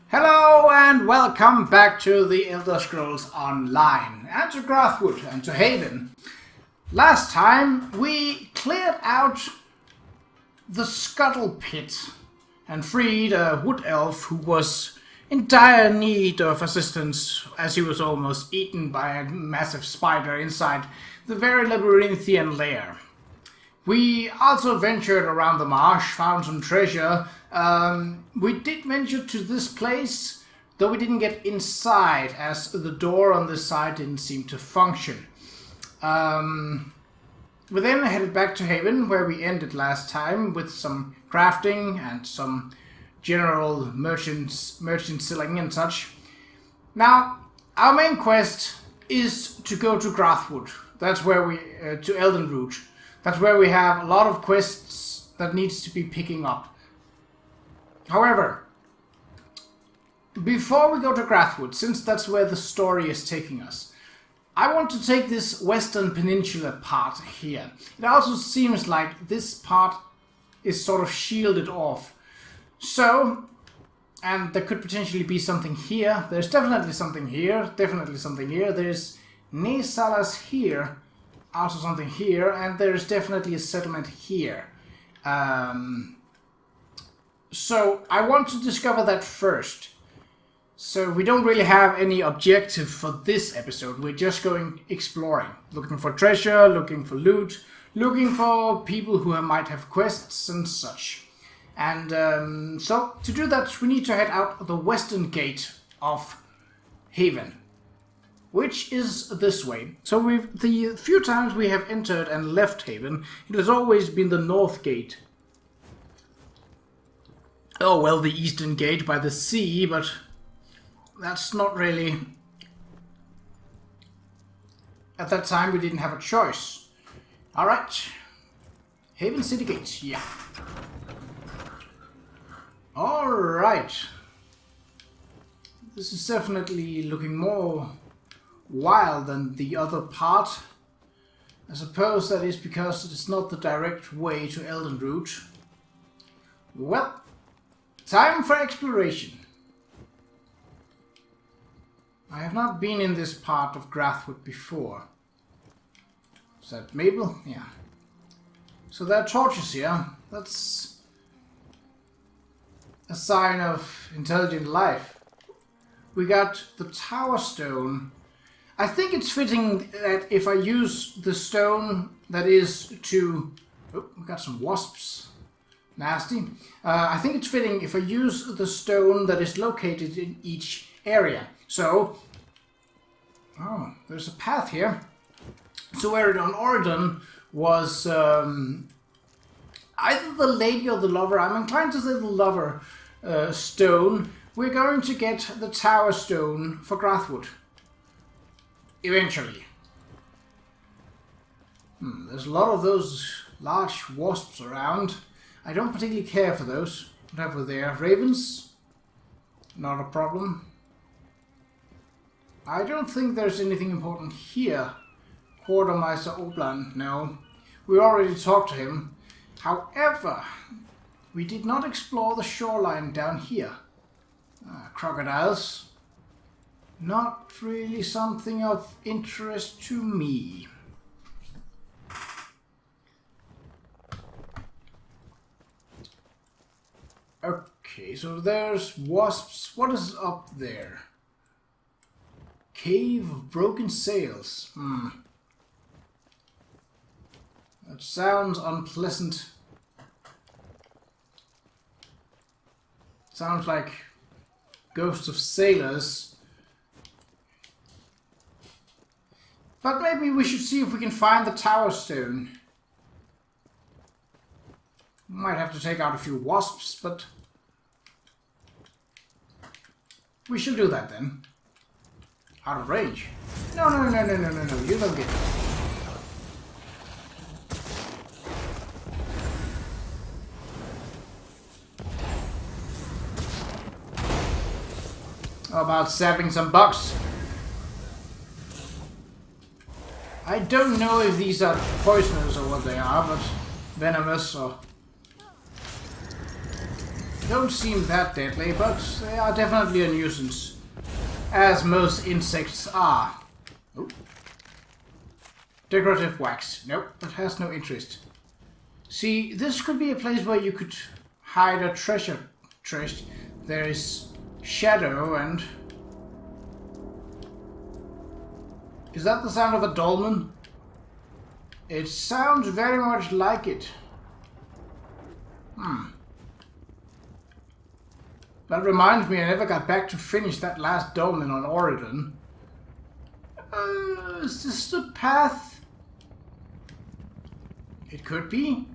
Hello and welcome back to the Elder Scrolls Online, and to Grathwood, and to Haven. Last time we cleared out the Scuttle Pit and freed a wood elf who was in dire need of assistance as he was almost eaten by a massive spider inside the very labyrinthian lair. We also ventured around the marsh, found some treasure. We did venture to this place, though we didn't get inside as the door on this side didn't seem to function. We then headed back to Haven, where we ended last time, with some crafting and some general merchant selling and such. Now, our main quest is to go to Grathwood. That's where we, to Eldenroot. That's where we have a lot of quests that needs to be picking up. However, before we go to Grathwood, since that's where the story is taking us, I want to take this Western Peninsula part here. It also seems like this part is sort of shielded off. So, and there could potentially be something here. There's definitely something here. Definitely something here. There's Nesalas here. Also something here. And there's definitely a settlement here. So, I want to discover that first. So, we don't really have any objective for this episode. We're just going exploring. Looking for treasure, looking for loot, looking for people who might have quests and such. And so, to do that, we need to head out the western gate of Haven, which is this way. So, the few times we have entered and left Haven, it has always been the north gate. Oh, well, the eastern gate by the sea, but that's not really... At that time, we didn't have a choice. Alright. Haven City Gate, yeah. Alright. This is definitely looking more wild than the other part. I suppose that is because it is not the direct way to Eldenroot. Well, time for exploration. I have not been in this part of Grathwood before. Is that Mabel? Yeah. So there are torches here. That's a sign of intelligent life. We got the Tower Stone. I think it's fitting that if I use the stone that is to... Oh, we got some wasps. Nasty. I think it's fitting if I use the stone that is located in each area. So, oh, there's a path here. So Eridon Oridon was either the lady or the lover. I'm inclined to say the lover stone. We're going to get the Tower Stone for Grathwood. Eventually. There's a lot of those large wasps around. I don't particularly care for those. Whatever they are. Ravens? Not a problem. I don't think there's anything important here. Quartermeister Oblan, no. We already talked to him. However, we did not explore the shoreline down here. Crocodiles. Not really something of interest to me. Okay, so there's wasps. What is up there? Cave of Broken Sails. That sounds unpleasant. Sounds like ghosts of sailors. But maybe we should see if we can find the Tower Stone. Might have to take out a few wasps, but we shall do that then. Out of range. No, you don't get it. How about stabbing some bugs? I don't know if these are poisonous or what they are, but venomous or... don't seem that deadly, but they are definitely a nuisance, as most insects are. Oh. Decorative wax. Nope, that has no interest. See, this could be a place where you could hide a treasure chest. There is shadow and... Is that the sound of a dolmen? It sounds very much like it. That reminds me, I never got back to finish that last dolmen on Oregon. Is this the path? It could be.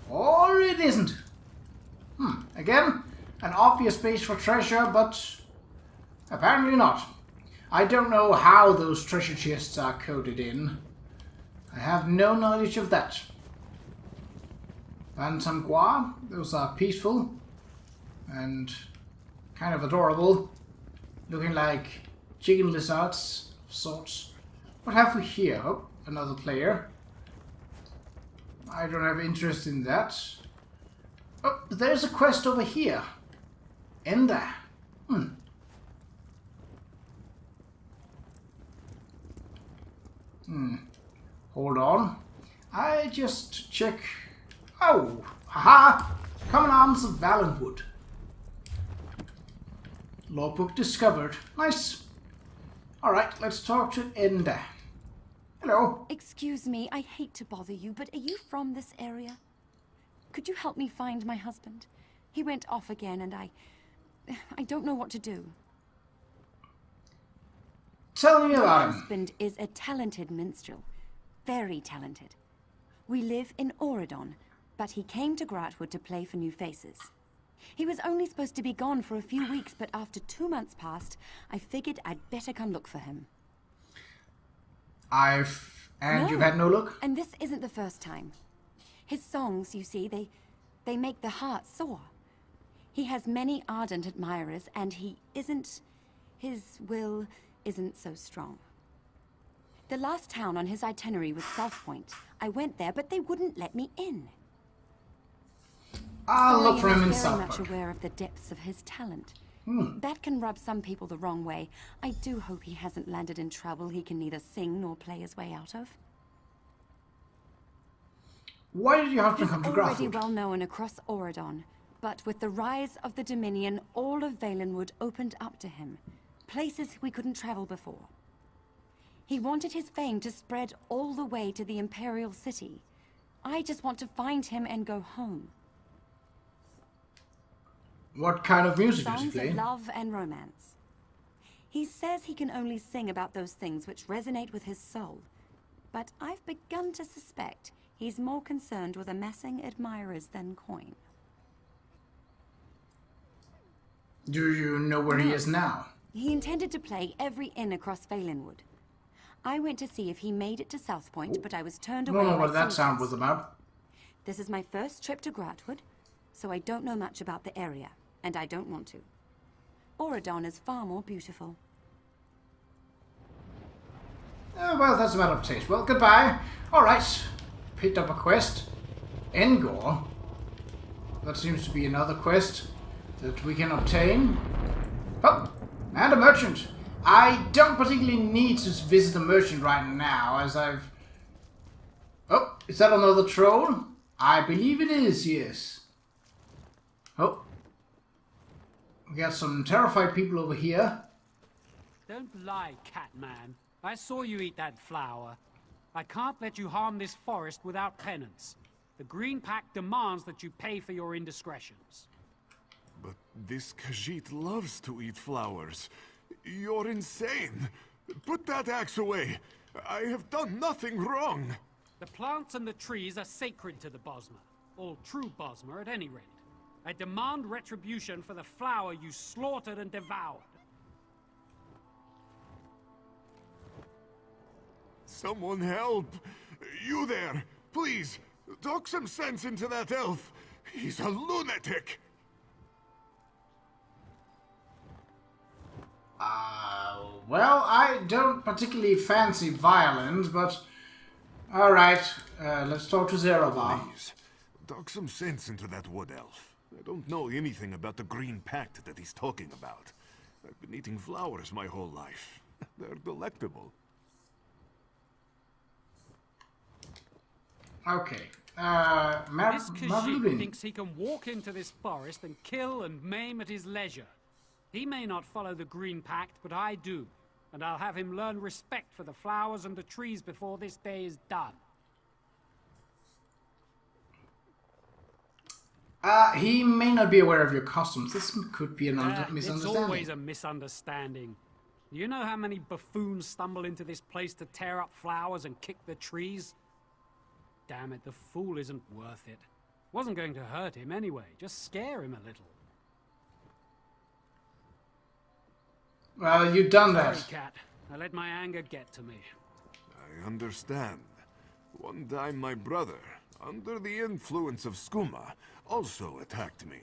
Or it isn't. Again, an obvious space for treasure, but apparently not. I don't know how those treasure chests are coded in. I have no knowledge of that. Bantam Gua, those are peaceful and kind of adorable, looking like chicken lizards of sorts. What have we here? Oh, another player. I don't have interest in that. Oh, there's a quest over here. Ender. Hold on. I just check. Oh, haha! Common Arms of Valenwood. Logbook discovered. Nice. Alright, let's talk to Ender. Hello. Excuse me, I hate to bother you, but are you from this area? Could you help me find my husband? He went off again and I don't know what to do. Tell me about My him. husband is a talented minstrel. Very talented. We live in Oregon, but he came to Qa'Rajh to play for New Faces. He was only supposed to be gone for a few weeks, but after 2 months passed, I figured I'd better come look for him. You've had no luck? And this isn't the first time. His songs, you see, they make the heart soar. He has many ardent admirers, and his will isn't so strong. The last town on his itinerary was South Point. I went there, but they wouldn't let me in. I'll look for him in South South Point. I'm Point. very much aware of the depths of his talent. That can rub some people the wrong way. I do hope he hasn't landed in trouble he can neither sing nor play his way out of. Why did you have to come to He's already Grathwood? well known across Oregon, but with the rise of the Dominion, all of Valenwood opened up to him. Places we couldn't travel before. He wanted his fame to spread all the way to the Imperial City. I just want to find him and go home. What kind of music does he Songs play? of love and romance. He says he can only sing about those things which resonate with his soul. But I've begun to suspect he's more concerned with amassing admirers than coin. Do you know where he is now? He intended to play every inn across Valenwood. I went to see if he made it to South Point, but I was turned I away. don't know by what that sound soldiers. was about. This is my first trip to Qa'Rajh, so I don't know much about the area, and I don't want to. Oregon is far more beautiful. Well, that's a matter of taste. Well, goodbye. Alright. Picked up a quest. Engor. That seems to be another quest that we can obtain. Oh, and a merchant. I don't particularly need to visit a merchant right now, as I've... Oh, is that another troll? I believe it is, yes. Oh. We got some terrified people over here. Don't lie, Catman. I saw you eat that flower. I can't let you harm this forest without penance. The Green Pact demands that you pay for your indiscretions. But this Khajiit loves to eat flowers. You're insane. Put that axe away. I have done nothing wrong. The plants and the trees are sacred to the Bosmer. All true Bosmer, at any rate. I demand retribution for the flower you slaughtered and devoured. Someone help! You there! Please, talk some sense into that elf! He's a lunatic! Well, I don't particularly fancy violence, but... Alright, let's talk to Zerobar. Please, talk some sense into that wood elf. I don't know anything about the Green Pact that he's talking about. I've been eating flowers my whole life. They're delectable. Okay. This Khajiit Mavludin. thinks he can walk into this forest and kill and maim at his leisure. He may not follow the Green Pact, but I do. And I'll have him learn respect for the flowers and the trees before this day is done. He may not be aware of your customs. This could be a It's misunderstanding. always a misunderstanding. You know how many buffoons stumble into this place to tear up flowers and kick the trees? Damn it, the fool isn't worth it. Wasn't going to hurt him anyway, just scare him a little. Well, you've done that. Sorry, Cat. I let my anger get to me. I understand. One time my brother, under the influence of skooma, also attacked me.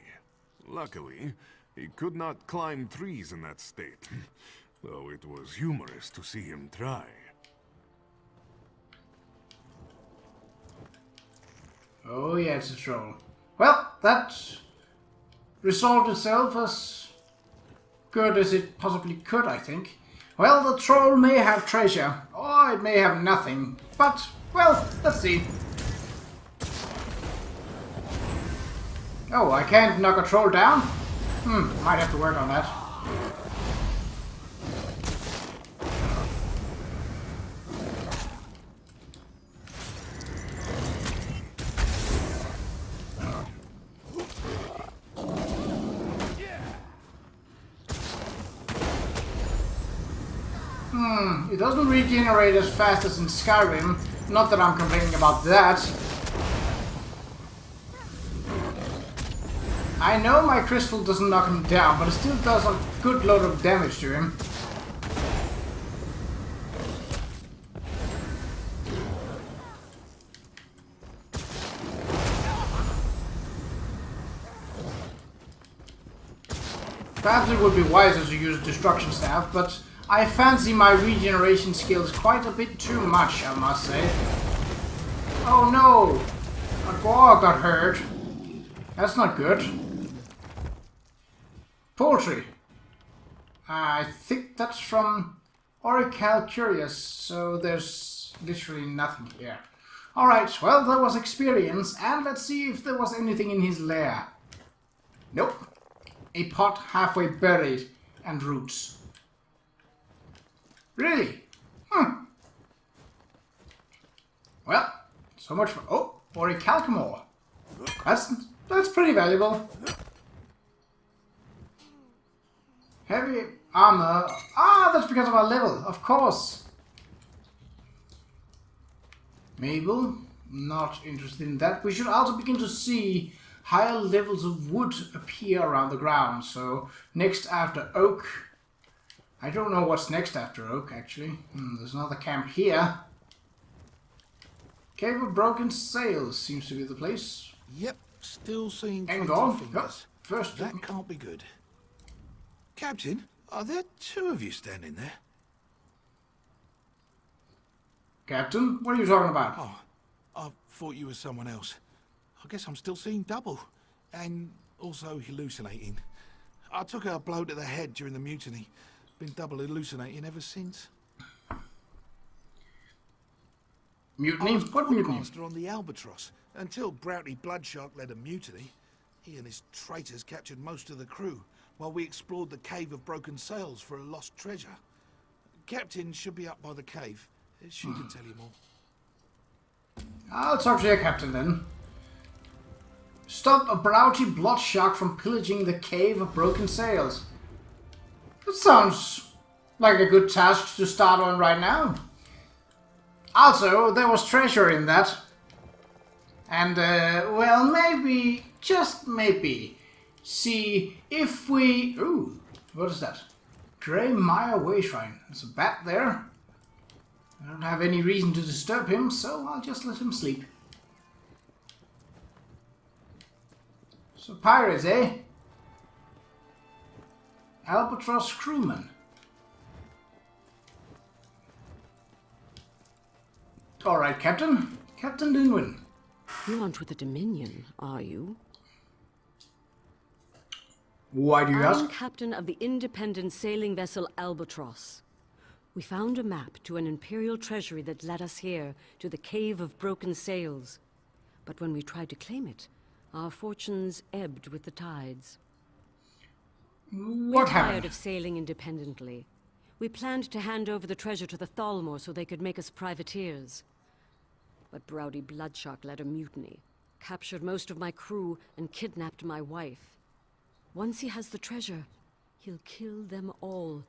Luckily, he could not climb trees in that state, though it was humorous to see him try. Oh yeah, it's a troll. Well, that resolved itself as good as it possibly could, I think. Well, the troll may have treasure, or it may have nothing. But, well, let's see. Oh, I can't knock a troll down? Might have to work on that. It doesn't regenerate as fast as in Skyrim. Not that I'm complaining about that. I know my crystal doesn't knock him down, but it still does a good load of damage to him. Perhaps it would be wiser to use Destruction Staff, but I fancy my regeneration skills quite a bit too much, I must say. Oh no! A boar got hurt. That's not good. Poultry. I think that's from Oracle Curious, so there's literally nothing here. Alright, well, that was experience, and let's see if there was anything in his lair. Nope. A pot halfway buried, and roots. Really? Well, so much for... Oh, or a Calcamore. That's pretty valuable. Heavy armor. Ah, that's because of our level, of course. Mabel, not interested in that. We should also begin to see higher levels of wood appear around the ground. So, next after oak... I don't know what's next after oak, actually. There's another camp here. Cave of Broken Sails seems to be the place. Yep, still seeing Hang 20 on. fingers. First, That can't be good. Captain, are there two of you standing there? Captain, what are you talking about? Oh, I thought you were someone else. I guess I'm still seeing double. And also hallucinating. I took a blow to the head during the mutiny. Been double hallucinating ever since. Mutiny? I was What mutiny? quartermaster on the Albatross until Broughty Bloodshark led a mutiny. He and his traitors captured most of the crew while we explored the Cave of Broken Sails for a lost treasure. Captain should be up by the cave. She can tell you more. I'll talk to your captain then. Stop a Broughty Bloodshark from pillaging the Cave of Broken Sails. That sounds like a good task to start on right now. Also, there was treasure in that. And, well, maybe, just maybe, see if we... Ooh, what is that? Grey Mire Way Shrine. There's a bat there. I don't have any reason to disturb him, so I'll just let him sleep. So pirates, eh? Albatross crewman. Alright, Captain. Captain Dinwin. You aren't with the Dominion, are you? Why do you I'm ask? captain of the independent sailing vessel Albatross. We found a map to an Imperial treasury that led us here, to the Cave of Broken Sails. But when we tried to claim it, our fortunes ebbed with the tides. What We're tired happened? of sailing independently. We planned to hand over the treasure to the Thalmor so they could make us privateers. But Browdy Bloodshark led a mutiny, captured most of my crew, and kidnapped my wife. Once he has the treasure, he'll kill them all.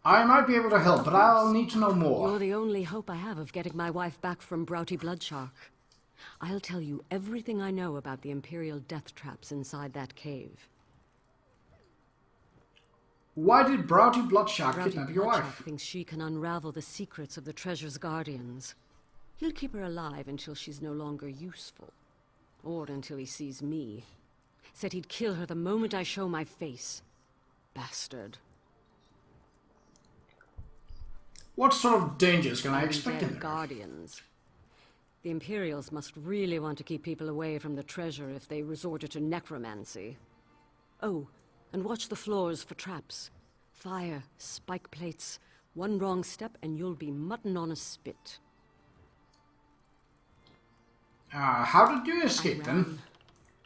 I might be able to help, but I'll need to know You're more. the only hope I have of getting my wife back from Browdy Bloodshark. I'll tell you everything I know about the Imperial death traps inside that cave. Why did Browdy Bloodshark Browdy kidnap your Bloodshark wife? thinks she can unravel the secrets of the treasure's guardians. He'll keep her alive until she's no longer useful. Or until he sees me. Said he'd kill her the moment I show my face. Bastard. What sort of dangers can I expect in Undead there? guardians. The Imperials must really want to keep people away from the treasure if they resorted to necromancy. Oh, and watch the floors for traps. Fire, spike plates. One wrong step and you'll be mutton on a spit. How did you escape I then? ran.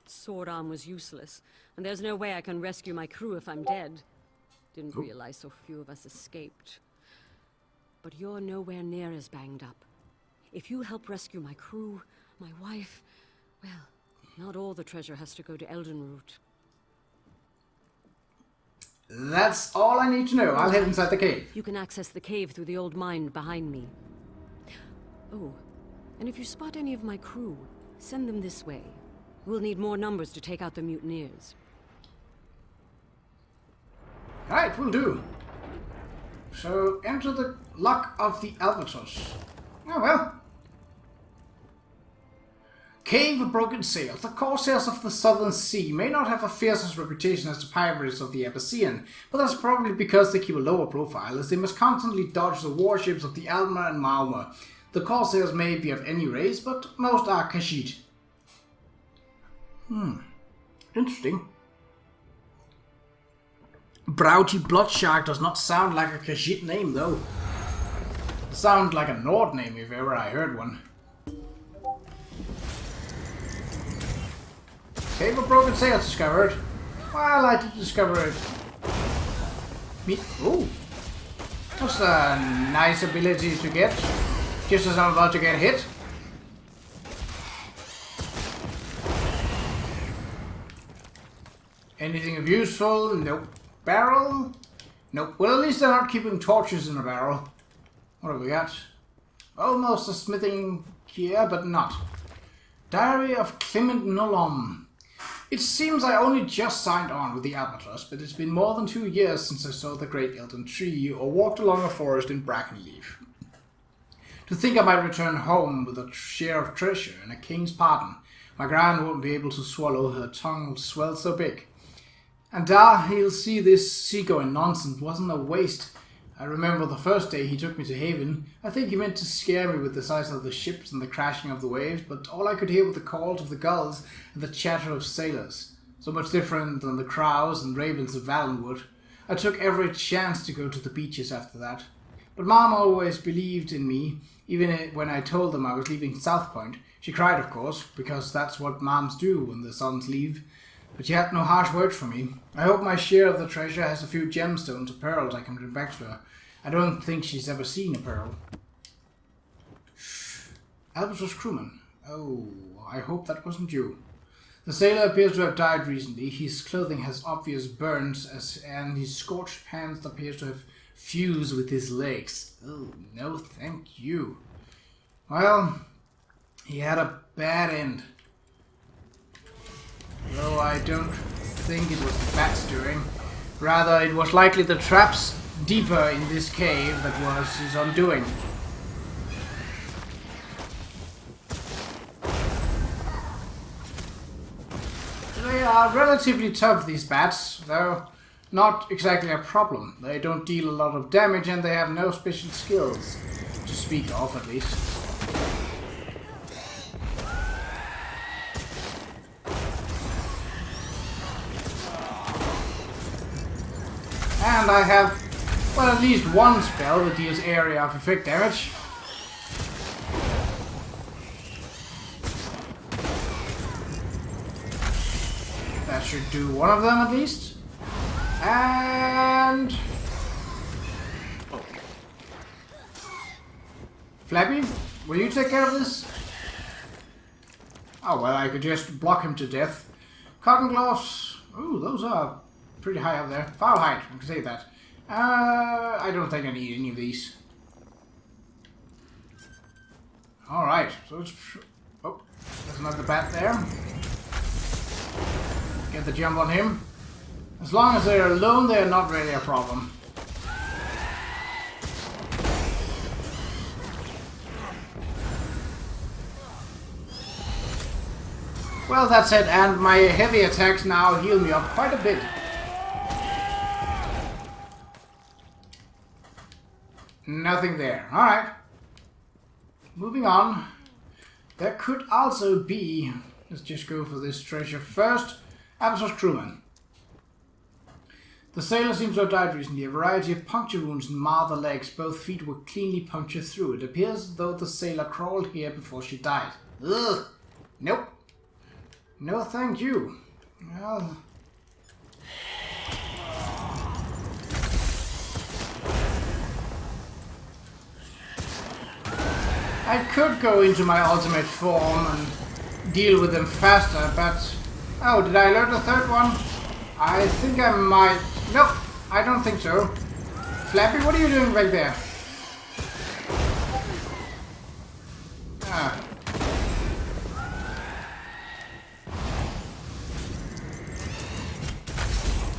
Sword arm was useless, and there's no way I can rescue my crew if I'm dead. Didn't realize so few of us escaped. But you're nowhere near as banged up. If you help rescue my crew, my wife, well, not all the treasure has to go to Eldenroot. That's all I need to know. I'll head inside the cave. You can access the cave through the old mine behind me. Oh, and if you spot any of my crew, send them this way. We'll need more numbers to take out the mutineers. Right, will do. So, enter the luck of the Albatross. Oh well. Cave of Broken Sails. The corsairs of the Southern Sea may not have a fiercest reputation as the pirates of the Abyssinian, but that's probably because they keep a lower profile, as they must constantly dodge the warships of the Alma and Malma. The corsairs may be of any race, but most are Khajiit. Interesting. Browdy Bloodshark does not sound like a Khajiit name, though. It sounds like a Nord name if ever I heard one. Cave of Broken Sails discovered. Well, I did discover it. Oh, that's a nice ability to get. Just as I'm about to get hit. Anything of useful? Nope. Barrel? Nope. Well, at least they're not keeping torches in a barrel. What have we got? Almost a smithing gear, but not. Diary of Clement Nolom. It seems I only just signed on with the Albatross, but it's been more than 2 years since I saw the Great Elden Tree or walked along a forest in Brackenleaf. To think I might return home with a share of treasure and a king's pardon. My gran won't be able to swallow, her tongue will swell so big. And he'll see this seagoing nonsense wasn't a waste. I remember the first day he took me to Haven. I think he meant to scare me with the size of the ships and the crashing of the waves, but all I could hear were the calls of the gulls and the chatter of sailors. So much different than the crows and ravens of Valenwood. I took every chance to go to the beaches after that. But Mom always believed in me, even when I told them I was leaving South Point. She cried, of course, because that's what moms do when the sons leave. But she had no harsh words for me. I hope my share of the treasure has a few gemstones or pearls I can bring back to her. I don't think she's ever seen a pearl. Albatross crewman. Oh, I hope that wasn't you. The sailor appears to have died recently. His clothing has obvious burns, and his scorched pants appears to have fused with his legs. Oh, no thank you. Well, he had a bad end. Though I don't think it was the bat's doing. Rather, it was likely the traps deeper in this cave that was his undoing. They are relatively tough, these bats, though not exactly a problem. They don't deal a lot of damage and they have no special skills, to speak of at least. And I have, well, at least one spell that deals area of effect damage. That should do one of them at least. And... Flappy, will you take care of this? Oh, well, I could just block him to death. Cotton gloves. Ooh, those are pretty high up there. Foul height, I can say that. I don't think I need any of these. Alright, so it's... Oh, there's another bat there. Get the jump on him. As long as they're alone, they're not really a problem. Well, that's it, and my heavy attacks now heal me up quite a bit. Nothing there. Alright. Moving on. There could also be... Let's just go for this treasure first. Albatross crewman. The sailor seems to have died recently. A variety of puncture wounds mar the legs. Both feet were cleanly punctured through. It appears as though the sailor crawled here before she died. Ugh. Nope. No thank you. Well... I could go into my ultimate form and deal with them faster, but... Oh, did I learn the third one? I think I might... Nope, I don't think so. Flappy, what are you doing right there? Ah.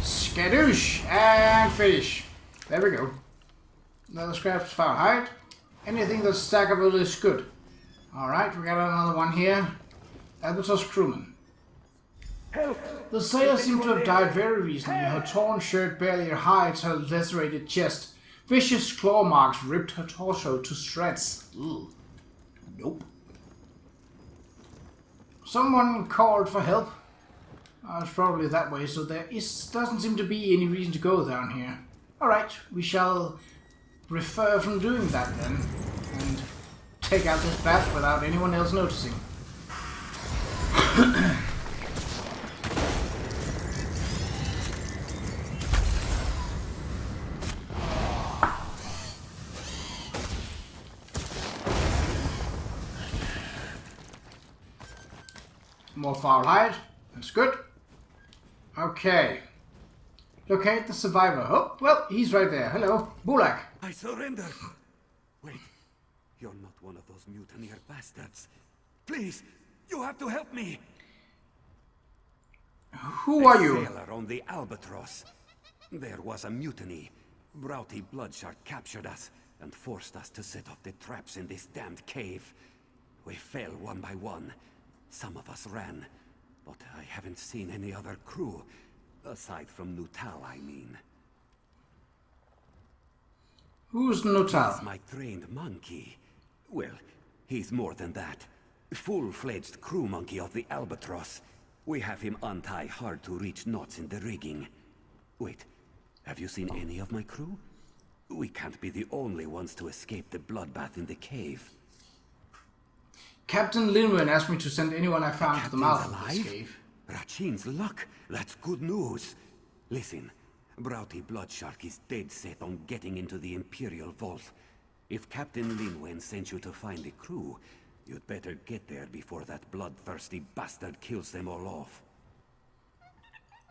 Skadoosh! And finish. There we go. Another scraps found height. Anything that's stackable is good. Alright, we got another one here. Albatross crewman. Help! The sailor seemed to have died very recently. Her torn shirt barely hides her lacerated chest. Vicious claw marks ripped her torso to shreds. Ugh. Nope. Someone called for help. It's probably that way, so doesn't seem to be any reason to go down here. Alright, we shall refrain from doing that then, and take out this bat without anyone else noticing. More foul hide, that's good. Okay. Locate the survivor. Oh, well, he's right there. Hello. Bulak. I surrender. Wait, you're not one of those mutineer bastards. Please, you have to help me. Who are you? Sailor on the Albatross. There was a mutiny. Broughty Bloodshark captured us and forced us to set off the traps in this damned cave. We fell one by one. Some of us ran, but I haven't seen any other crew. Aside from Nutal, I mean. Who's Nutal? He's my trained monkey. Well, he's more than that. Full-fledged crew monkey of the Albatross. We have him untie hard-to-reach knots in the rigging. Wait, have you seen any of my crew? We can't be the only ones to escape the bloodbath in the cave. Captain Linwen asked me to send anyone I found to the mouth of this cave. Rachin's luck. That's good news. Listen, Broughty Bloodshark is dead set on getting into the Imperial Vault. If Captain Linwen sent you to find the crew, you'd better get there before that bloodthirsty bastard kills them all off.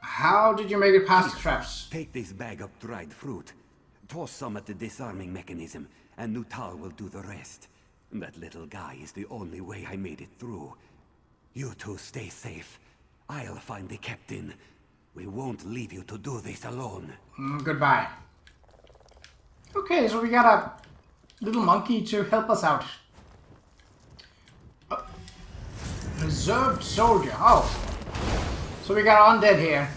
How did you make it past the traps? Take this bag of dried fruit. Toss some at the disarming mechanism, and Nutal will do the rest. That little guy is the only way I made it through. You two stay safe. I'll find the captain. We won't leave you to do this alone. Goodbye. Okay, so we got a little monkey to help us out. Reserved soldier. Oh. So we got undead here.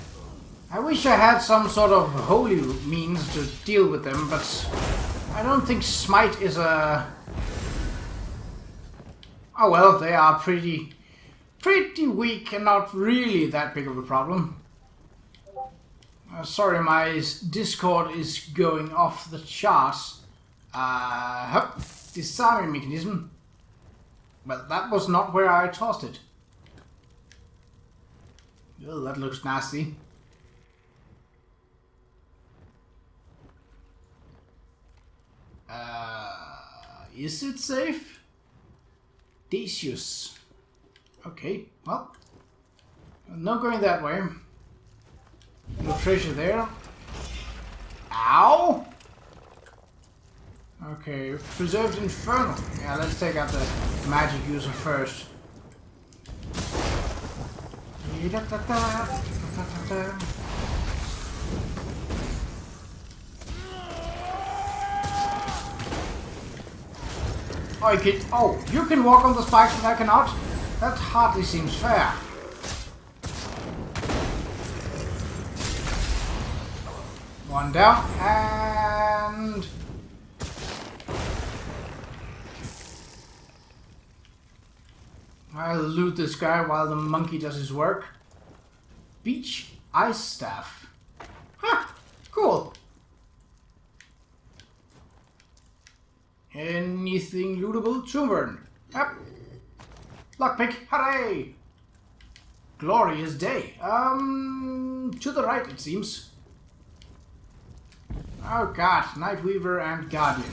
I wish I had some sort of holy means to deal with them, but I don't think smite is a... Oh well, they are pretty weak and not really that big of a problem. Sorry, my Discord is going off the charts. Disarming mechanism. Well, that was not where I tossed it. Oh, that looks nasty. Is it safe? Decius. Okay, well. No going that way. No treasure there. Ow! Okay, preserved infernal. Yeah, let's take out the magic user first. Oh, you can walk on the spikes and I cannot? That hardly seems fair. One down, and... I'll loot this guy while the monkey does his work. Beach ice staff. Huh, cool. Anything lootable? Tombern. Yep. Lockpick, hooray! Glorious day. To the right it seems. Oh god, Nightweaver and Guardian.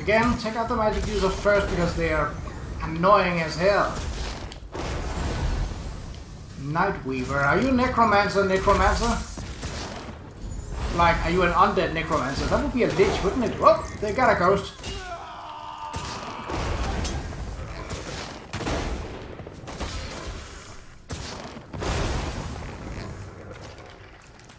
Again, check out the magic user first because they are annoying as hell. Nightweaver, are you necromancer? Like, are you an undead necromancer? That would be a lich, wouldn't it? Well, they got a ghost.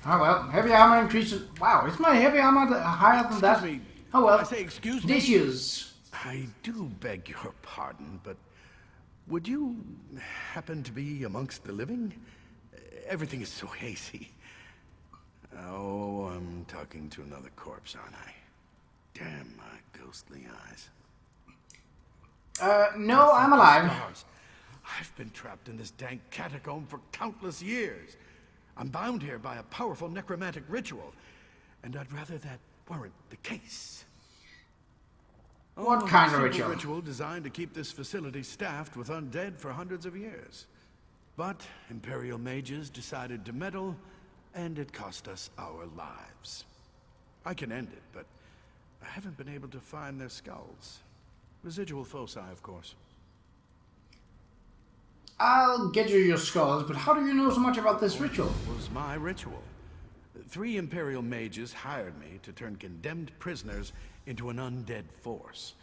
Oh well, heavy armor increases. Wow, is my heavy armor higher than that? Excuse me. Oh well. I say excuse me. Dishes. I do beg your pardon, but would you happen to be amongst the living? Everything is so hazy. Oh, I'm talking to another corpse, aren't I? Damn my ghostly eyes. No, I'm alive. Stars. I've been trapped in this dank catacomb for countless years. I'm bound here by a powerful necromantic ritual, and I'd rather that weren't the case. What kind of A ritual? ritual designed to keep this facility staffed with undead for hundreds of years. But Imperial mages decided to meddle, and it cost us our lives. I can end it, but I haven't been able to find their skulls. Residual foci, of course. I'll get you your skulls, but how do you know so much about this ritual? It was my ritual. 3 Imperial mages hired me to turn condemned prisoners into an undead force.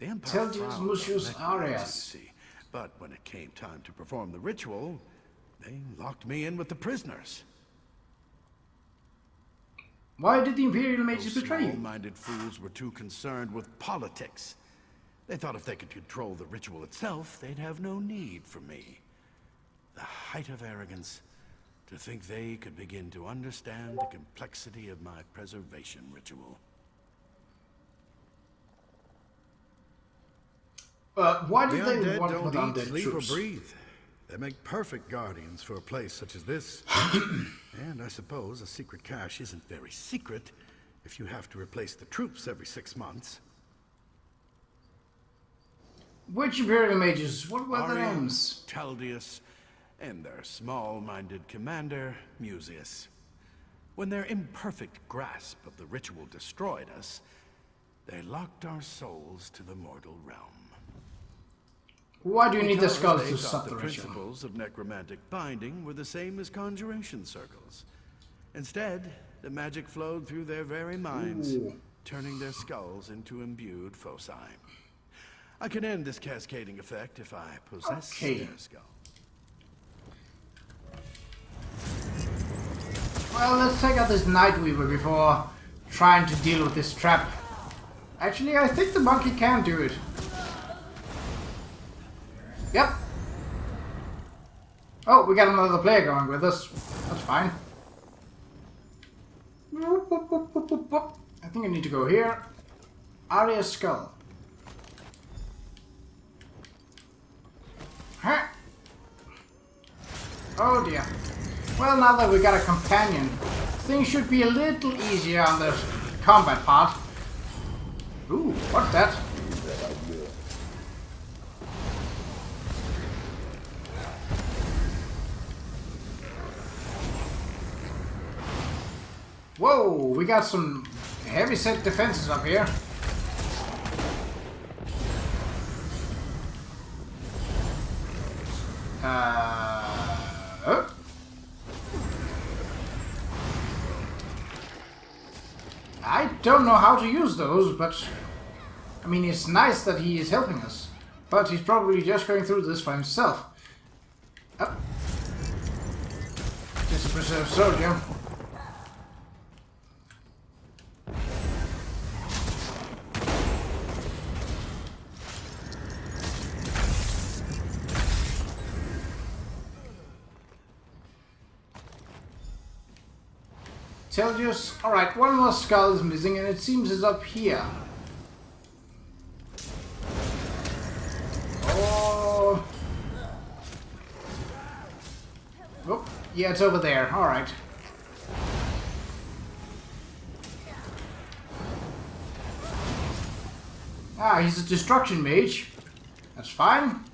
The Empire Teldius frowned on Mucius necromancy, Arias. you see. But when it came time to perform the ritual, they locked me in with the prisoners. Why did the Imperial mages Those betray you? small-minded fools were too concerned with politics. They thought if they could control the ritual itself, they'd have no need for me. The height of arrogance, to think they could begin to understand the complexity of my preservation ritual. Why The did they undead want don't with eat, undead sleep, troops? or breathe. They make perfect guardians for a place such as this. And I suppose a secret cache isn't very secret if you have to replace the troops every 6 months. Which Imperial mages? What were their Arian, names? Teldius, and their small-minded commander, Mucius. When their imperfect grasp of the ritual destroyed us, they locked our souls to the mortal realm. Why do you need the Because skulls they to thought stop the the ritual? principles of necromantic binding were the same as conjuration circles. Instead, the magic flowed through their very minds, Ooh. turning their skulls into imbued foci. I can end this cascading effect if I possess Okay. their skull. Well, let's take out this Nightweaver before trying to deal with this trap. Actually, I think the monkey can do it. Yep. Oh, we got another player going with us. That's fine. I think I need to go here. Aria's skull. Huh. Oh dear. Well, now that we got a companion, things should be a little easier on the combat part. Ooh, what's that? Whoa, we got some heavy set defenses up here. Oh. I don't know how to use those, but I mean, it's nice that he is helping us, but he's probably just going through this for himself. Oh. Just a preserved soldier. Telgius. Alright, one more skull is missing and it seems it's up here. Oh. Oh, yeah, it's over there. Alright. Ah, he's a destruction mage. That's fine.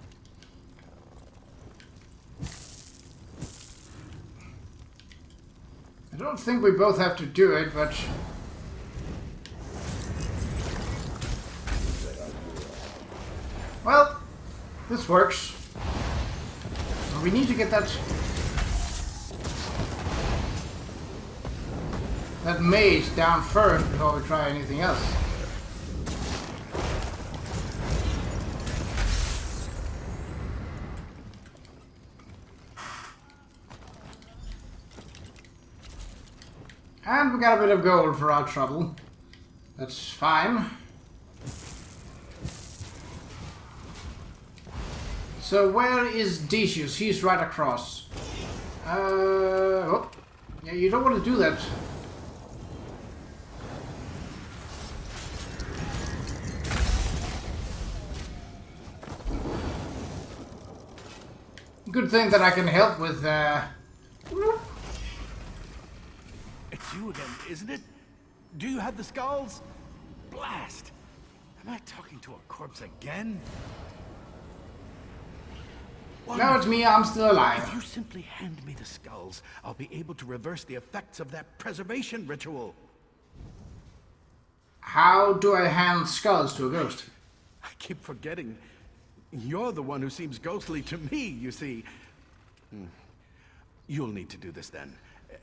I don't think we both have to do it, but... Well, this works. We need to get that mage down first before we try anything else. And we got a bit of gold for our trouble. That's fine. So where is Decius? He's right across. Oh. Yeah, you don't want to do that. Good thing that I can help with, It's you again, isn't it? Do you have the skulls? Blast! Am I talking to a corpse again? No, it's me, I'm still alive. If you simply hand me the skulls, I'll be able to reverse the effects of that preservation ritual. How do I hand skulls to a ghost? I keep forgetting. You're the one who seems ghostly to me, you see. You'll need to do this then.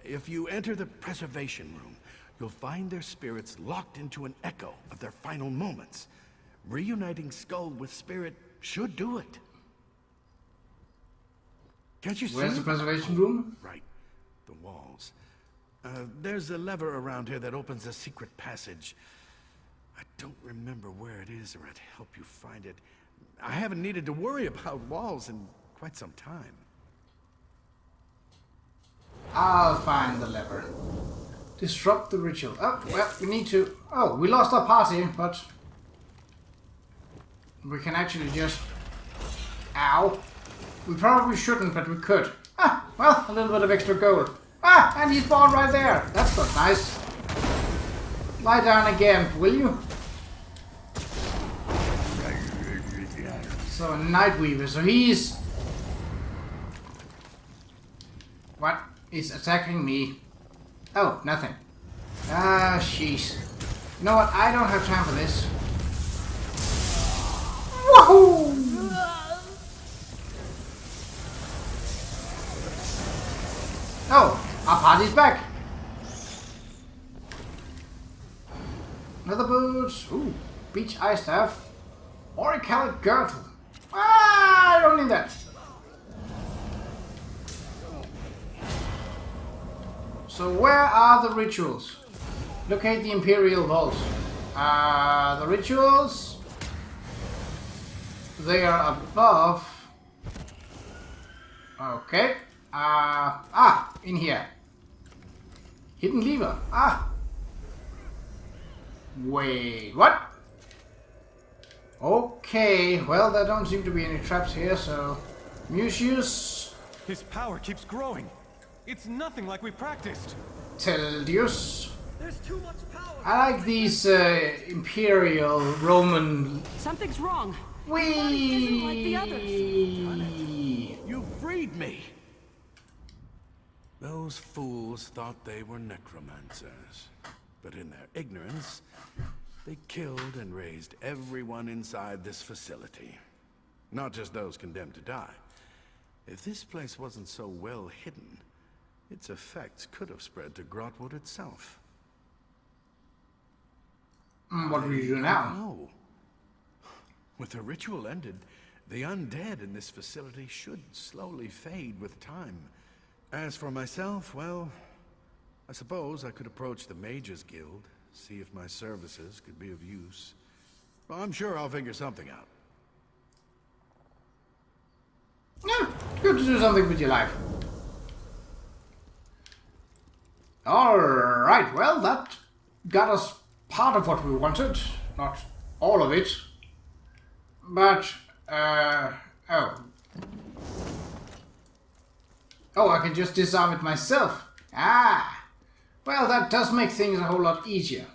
If you enter the preservation room, you'll find their spirits locked into an echo of their final moments. Reuniting skull with spirit should do it. Can't you see? Where's the preservation room? Right. The walls. There's a lever around here that opens a secret passage. I don't remember where it is, or I'd help you find it. I haven't needed to worry about walls in quite some time. I'll find the lever. Disrupt the ritual. Oh, well, we need to... Oh, we lost our party, but... we can actually just... Ow. We probably shouldn't, but we could. Ah, well, a little bit of extra gold. Ah, and he's spawned right there. That's not nice. Lie down again, will you? So, a Nightweaver. So he's... What? He's attacking me. Oh, nothing. Ah, jeez. You know what? I don't have time for this. Woohoo! Oh, our party's back. Another boots. Ooh, beach eye staff. Orichalid girdle. Ah, I don't need that. So where are the rituals? Locate the Imperial Vault. The rituals... they are above... Okay. In here. Hidden lever. Wait, what? Okay, well there don't seem to be any traps here, so... Mucius... His power keeps growing. It's nothing like we practiced. Teldius. There's too much power. I like these Imperial Roman. Something's wrong. Wee. Isn't like the others. You freed me! Those fools thought they were necromancers. But in their ignorance, they killed and raised everyone inside this facility. Not just those condemned to die. If this place wasn't so well hidden, its effects could have spread to Grotwood itself. What will you do now? No. With the ritual ended, the undead in this facility should slowly fade with time. As for myself, well, I suppose I could approach the Mages Guild, see if my services could be of use. Well, I'm sure I'll figure something out. Yeah, good to do something with your life. Alright, well, that got us part of what we wanted. Not all of it. But, oh. Oh, I can just disarm it myself. Ah! Well, that does make things a whole lot easier.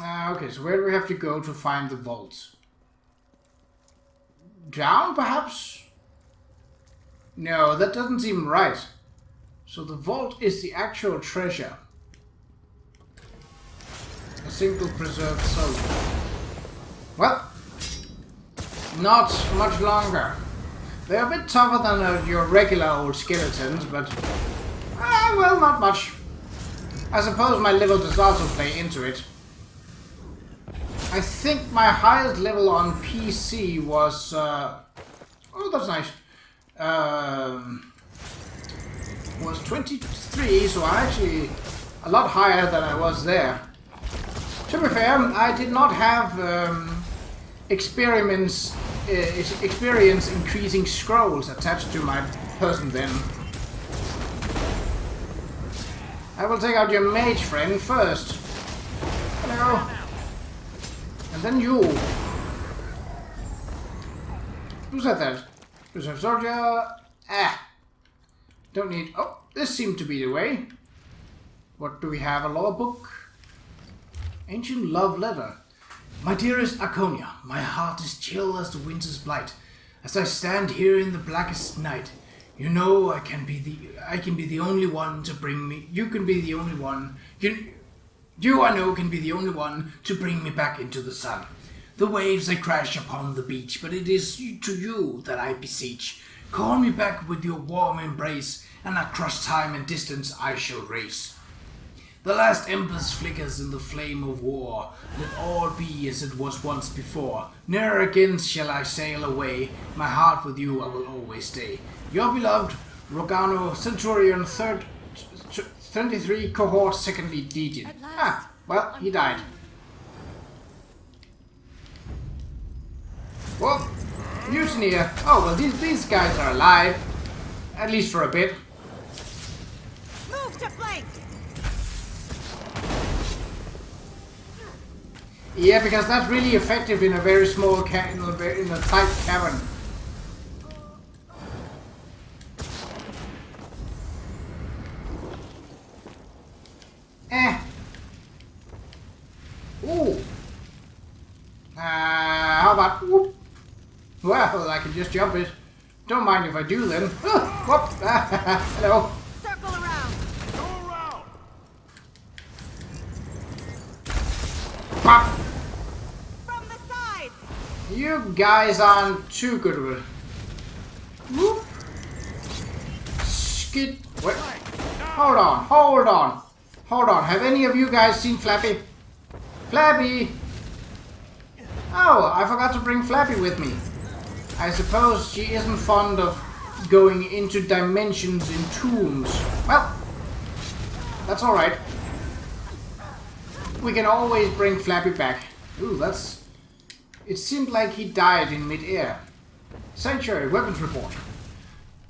Okay, so where do we have to go to find the vault? Down, perhaps? No, that doesn't seem right. So the vault is the actual treasure. A single preserved soul. Well, not much longer. They're a bit tougher than your regular old skeletons, but... well, not much. I suppose my level does also play into it. I think my highest level on PC was... oh, that's nice. Was 23, so I'm actually a lot higher than I was there. To be fair, I did not have experience increasing scrolls attached to my person then. I will take out your mage friend first. Hello. And then you. Who said that? Reserve soldier. Ah. Don't need... Oh, this seemed to be the way. What do we have? A law book? Ancient love letter. My dearest Arconia, my heart is chill as the winter's blight. As I stand here in the blackest night, you know I can be the only one to bring me... You can be the only one... You I know can be the only one to bring me back into the sun. The waves they crash upon the beach, but it is to you that I beseech. Call me back with your warm embrace, and across time and distance I shall race. The last embers flickers in the flame of war. Let all be as it was once before. Ne'er again shall I sail away. My heart with you I will always stay. Your beloved Rogano, Centurion, 23 cohort, 2nd Legion. Ah, well, he died. Whoa, mutineer. Oh, well, these guys are alive. At least for a bit. Move to flank! Yeah, because that's really effective in a very small in a tight cavern. Ooh. How about... Whoop. Well, I can just jump it. Don't mind if I do then. Whoop. Hello. Circle around! Go around! Pop. From the sides! You guys aren't too good with it. Whoop. Skid. Wait. Hold on. Hold on. Hold on. Have any of you guys seen Flappy? Flappy! Oh, I forgot to bring Flappy with me. I suppose she isn't fond of going into dimensions in tombs. Well, that's alright. We can always bring Flappy back. Ooh, that's... It seemed like he died in mid-air. Sanctuary weapons report.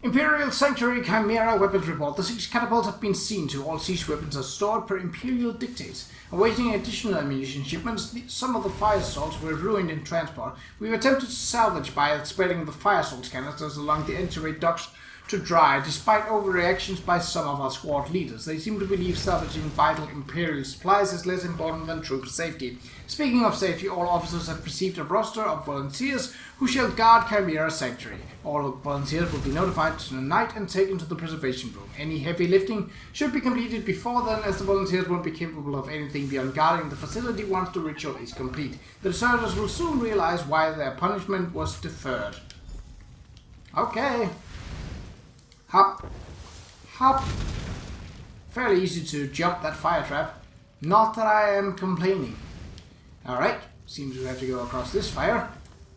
Imperial Sanctuary Chimera weapons report. The 6 catapults have been seen to. All siege weapons are stored per Imperial dictates. Awaiting additional ammunition shipments, some of the fire salts were ruined in transport. We've attempted to salvage by spreading the fire salt canisters along the entry docks to dry, despite overreactions by some of our squad leaders. They seem to believe salvaging vital Imperial supplies is less important than troop safety. Speaking of safety, all officers have received a roster of volunteers who shall guard Chimera Sanctuary. All volunteers will be notified tonight and taken to the preservation room. Any heavy lifting should be completed before then, as the volunteers won't be capable of anything beyond guarding the facility once the ritual is complete. The deserters will soon realize why their punishment was deferred. Okay. Hop. Hop. Fairly easy to jump that fire trap. Not that I am complaining. Alright. Seems we have to go across this fire.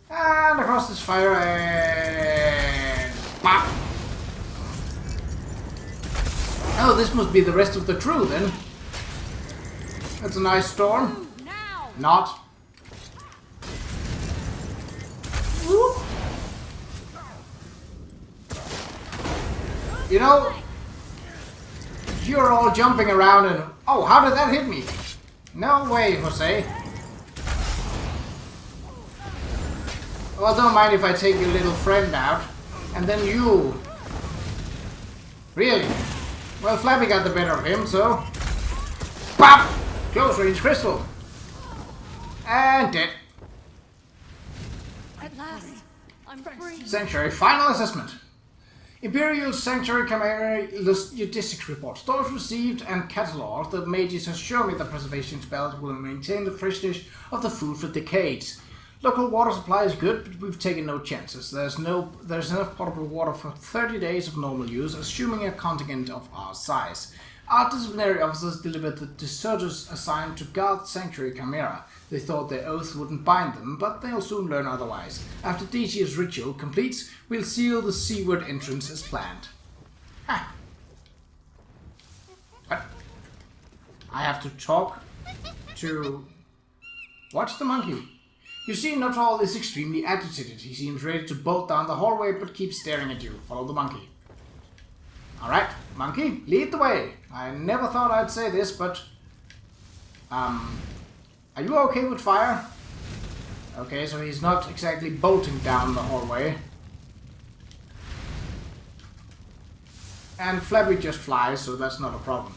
And across this fire and... Pop! Oh, this must be the rest of the crew then. That's a nice storm. Not. Whoop. You know, you're all jumping around and... Oh, how did that hit me? No way, Jose. Well, don't mind if I take your little friend out. And then you... Really? Well, Flappy got the better of him, so... Pop! Close range crystal. And dead. At last, I'm free. Sanctuary final assessment. Imperial Sanctuary Chimera Logistics Report. Stores received and catalogued. The mages has shown me the preservation spells will maintain the freshness of the food for decades. Local water supply is good, but we've taken no chances. There's enough potable water for 30 days of normal use, assuming a contingent of our size. Our disciplinary officers delivered the deserters assigned to guard Sanctuary Chimera. They thought their oath wouldn't bind them, but they'll soon learn otherwise. After this year's ritual completes, we'll seal the seaward entrance as planned. Ah. What? I have to talk to... Watch the monkey. You see, Notal is extremely agitated. He seems ready to bolt down the hallway, but keeps staring at you. Follow the monkey. Alright, monkey, lead the way. I never thought I'd say this, but... Are you okay with fire? Okay, so he's not exactly bolting down the hallway. And Flappy just flies, so that's not a problem.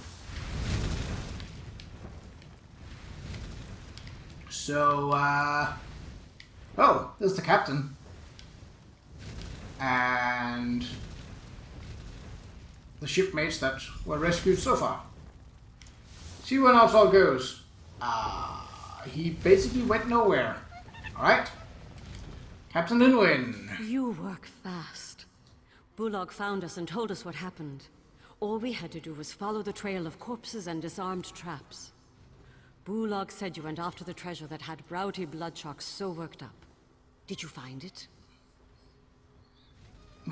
So, oh, there's the captain. And... the shipmates that were rescued so far. See where Notal goes. He basically went nowhere. Alright. Captain Linwin. You work fast. Bullock found us and told us what happened. All we had to do was follow the trail of corpses and disarmed traps. Bullock said you went after the treasure that had Broughty Bloodshark so worked up. Did you find it?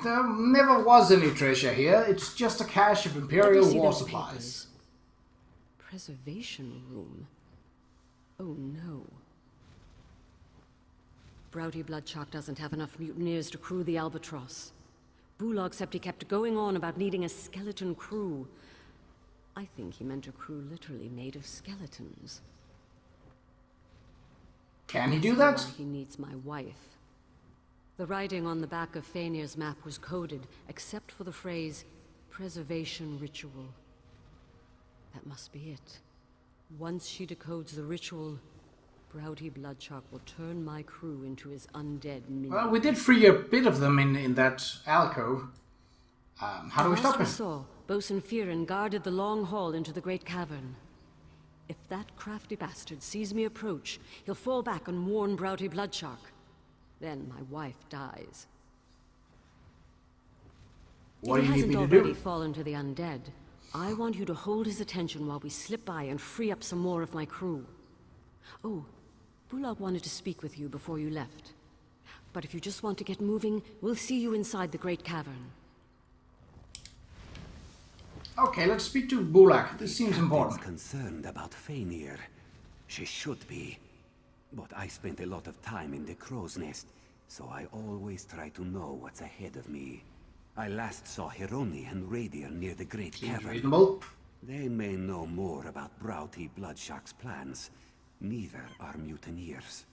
There never was any treasure here. It's just a cache of Imperial Let me see war those supplies. papers. Preservation room. Oh no. Broughty Bloodshark doesn't have enough mutineers to crew the Albatross. Bullock said he kept going on about needing a skeleton crew. I think he meant a crew literally made of skeletons. Can he do That's that? why he needs my wife. The writing on the back of Faenir's map was coded, except for the phrase, preservation ritual. That must be it. Once she decodes the ritual, Broughty Bloodshark will turn my crew into his undead minions. Well, we did free a bit of them in that alcove. How do we stop him? Last we saw, Bosun Fearin guarded the long hall into the great cavern. If that crafty bastard sees me approach, he'll fall back and warn Broughty Bloodshark. Then my wife dies. What do you need me to If he hasn't already do? fallen to the undead, I want you to hold his attention while we slip by and free up some more of my crew. Oh, Bullock wanted to speak with you before you left. But if you just want to get moving, we'll see you inside the great cavern. Okay, let's speak to Bullock. This seems Captain's important. concerned about Faenir. She should be. But I spent a lot of time in the crow's nest, so I always try to know what's ahead of me. I last saw Hironi and Radier near the Great Seems Cavern. reasonable. They may know more about Broughty Bloodshark's plans. Neither are mutineers.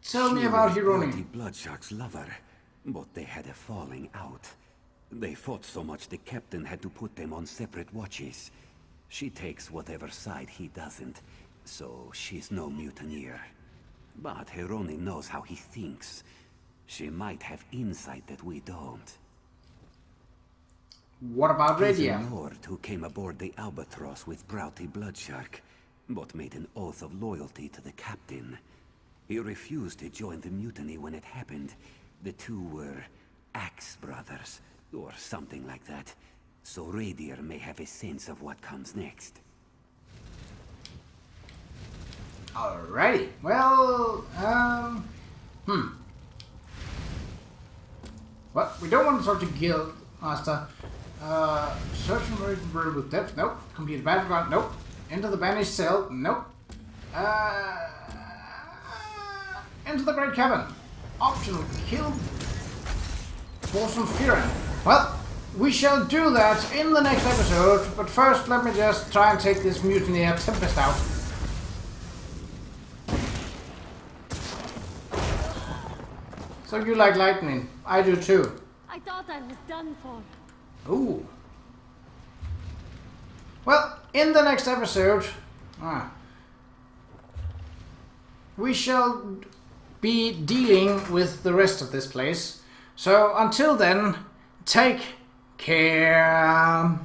Tell me She about was Hironi. Broughty Bloodshark's lover. but they had a falling out. They fought so much the captain had to put them on separate watches. She takes whatever side he doesn't, so she's no mutineer. But Heroni knows how he thinks. She might have insight that we don't. What about He's a Radia? lord who came aboard the Albatross with Broughty Bloodshark, but made an oath of loyalty to the captain. He refused to join the mutiny when it happened. The two were Axe brothers, or something like that. So Radier may have a sense of what comes next. Alrighty. Well, What? We don't want to talk to Guild Master. Search for variable depth. Nope. Complete the battleground. Nope. Enter the banished cell. Nope. Enter the Great Cavern. Optional. Kill Bosun Firan. Well, we shall do that in the next episode, but first let me just try and take this Mutineer Tempest out. So you like lightning? I do too. I thought I was done for. Ooh. Well, in the next episode, we shall be dealing with the rest of this place. So until then, take care.